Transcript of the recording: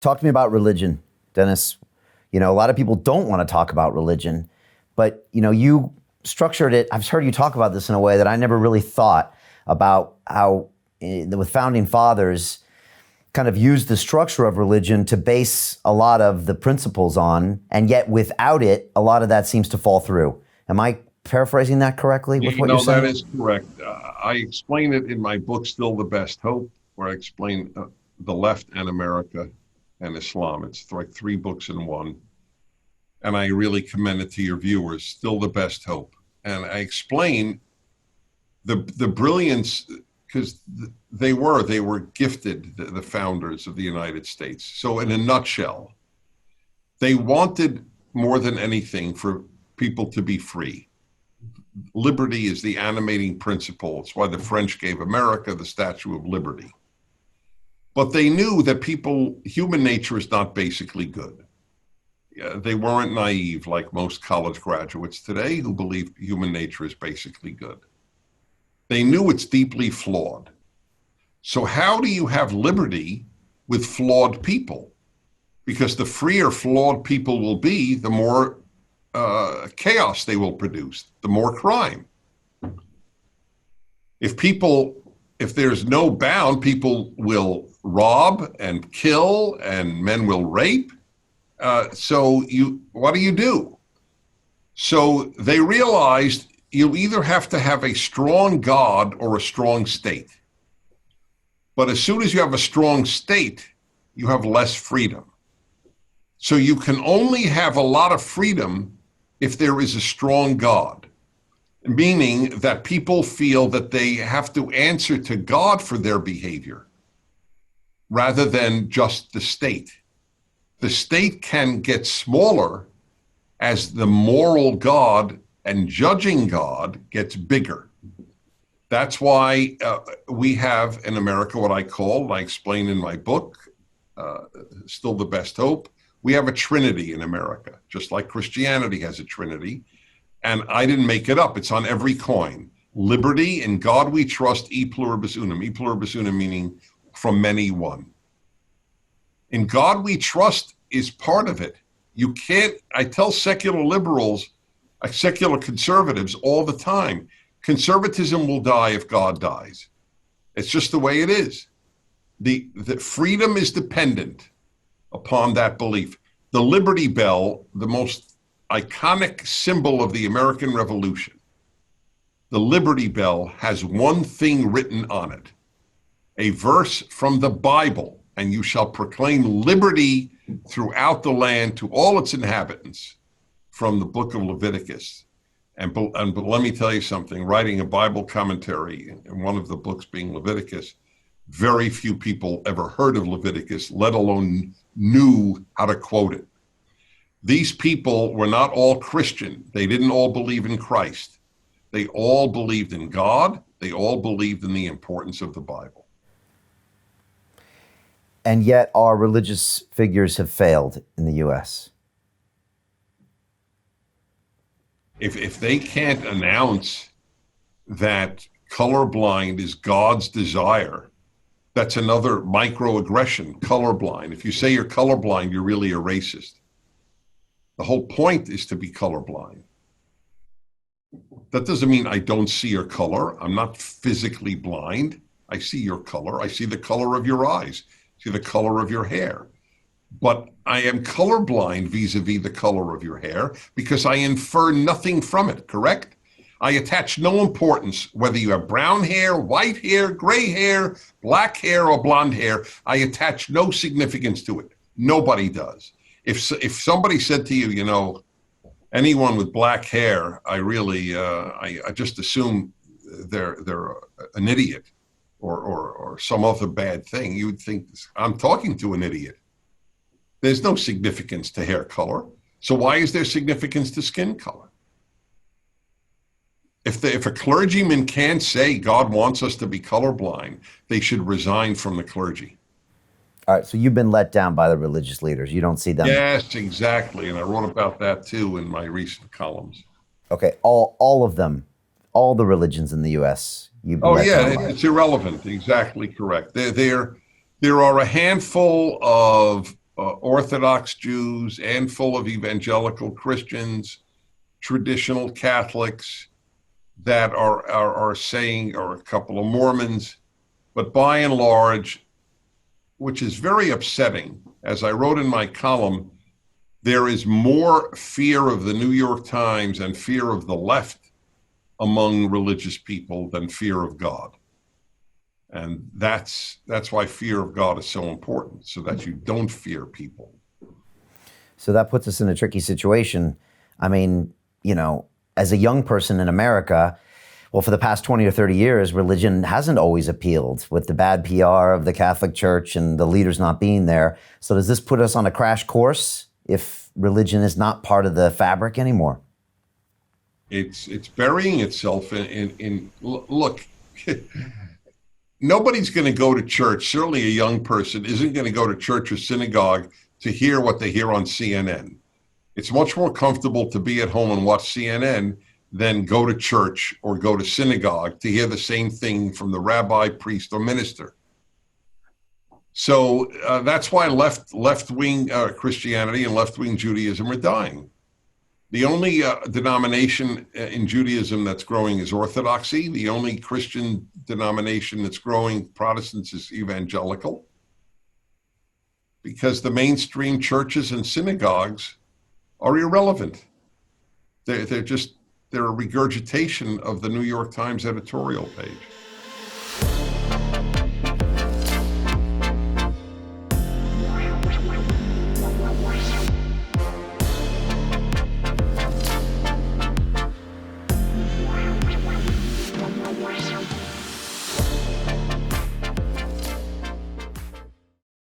Talk to me about religion, Dennis. You know, a lot of people don't want to talk about religion, but you know, you structured it. I've heard you talk about this in a way that I never really thought about how the founding fathers kind of used the structure of religion to base a lot of the principles on, and yet without it, a lot of that seems to fall through. Am I paraphrasing that correctly with what you're saying? That is correct. I explain it in my book, Still the Best Hope, where I explain the left and America and Islam. It's like 3 books in one. And I really commend it to your viewers, Still the Best Hope. And I explain the brilliance, because they were gifted, the founders of the United States. So in a nutshell, they wanted more than anything for people to be free. Liberty is the animating principle. It's why the French gave America the Statue of Liberty. But they knew that human nature is not basically good. They weren't naive like most college graduates today who believe human nature is basically good. They knew it's deeply flawed. So how do you have liberty with flawed people? Because the freer flawed people will be, the more chaos they will produce, the more crime. If there's no bound, people will rob and kill and men will rape. So what do? So they realized you either have to have a strong God or a strong state. But as soon as you have a strong state, you have less freedom. So you can only have a lot of freedom if there is a strong God, meaning that people feel that they have to answer to God for their behavior rather than just the state. The state can get smaller as the moral God and judging God gets bigger. That's why we have in America what I explain in my book, Still the Best Hope. We have a trinity in America, just like Christianity has a trinity. And I didn't make it up. It's on every coin. Liberty, in God we trust, e pluribus unum. E pluribus unum meaning from many one. In God we trust is part of it. You can't, I tell secular liberals, secular conservatives all the time, conservatism will die if God dies. It's just the way it is. The freedom is dependent upon that belief. The Liberty Bell, the most iconic symbol of the American Revolution, the Liberty Bell has one thing written on it, a verse from the Bible, and you shall proclaim liberty throughout the land to all its inhabitants, from the book of Leviticus. But let me tell you something, writing a Bible commentary, and one of the books being Leviticus, very few people ever heard of Leviticus, let alone knew how to quote it. These people were not all Christian. They didn't all believe in Christ. They all believed in God. They all believed in the importance of the Bible. And yet our religious figures have failed in the U.S. If they can't announce that colorblind is God's desire, that's another microaggression, colorblind. If you say you're colorblind, you're really a racist. The whole point is to be colorblind. That doesn't mean I don't see your color. I'm not physically blind. I see your color. I see the color of your eyes. I see the color of your hair. But I am colorblind vis-a-vis the color of your hair because I infer nothing from it, correct? I attach no importance whether you have brown hair, white hair, gray hair, black hair, or blonde hair. I attach no significance to it. Nobody does. If somebody said to you, you know, anyone with black hair, I just assume they're an idiot or some other bad thing. You would think, I'm talking to an idiot. There's no significance to hair color. So why is there significance to skin color? If a clergyman can't say God wants us to be colorblind, they should resign from the clergy. All right, so you've been let down by the religious leaders. You don't see them. Yes, exactly. And I wrote about that too in my recent columns. Okay, all of them, all the religions in the U.S. You've been let down by. It's irrelevant. Exactly correct. There are a handful of Orthodox Jews and full of evangelical Christians, traditional Catholics that are saying, or a couple of Mormons, but by and large, which is very upsetting, as I wrote in my column, there is more fear of the New York Times and fear of the left among religious people than fear of God. And that's why fear of God is so important, so that you don't fear people. So that puts us in a tricky situation. I mean, you know, as a young person in America, well, for the past 20 or 30 years, religion hasn't always appealed with the bad PR of the Catholic Church and the leaders not being there. So does this put us on a crash course if religion is not part of the fabric anymore? It's burying itself in look, nobody's going to go to church. Certainly a young person isn't going to go to church or synagogue to hear what they hear on CNN. It's much more comfortable to be at home and watch CNN than go to church or go to synagogue to hear the same thing from the rabbi, priest, or minister. So that's why left-wing Christianity and left-wing Judaism are dying. The only denomination in Judaism that's growing is Orthodoxy. The only Christian denomination that's growing, Protestants, is evangelical. Because the mainstream churches and synagogues are irrelevant. They're a regurgitation of the New York Times editorial page.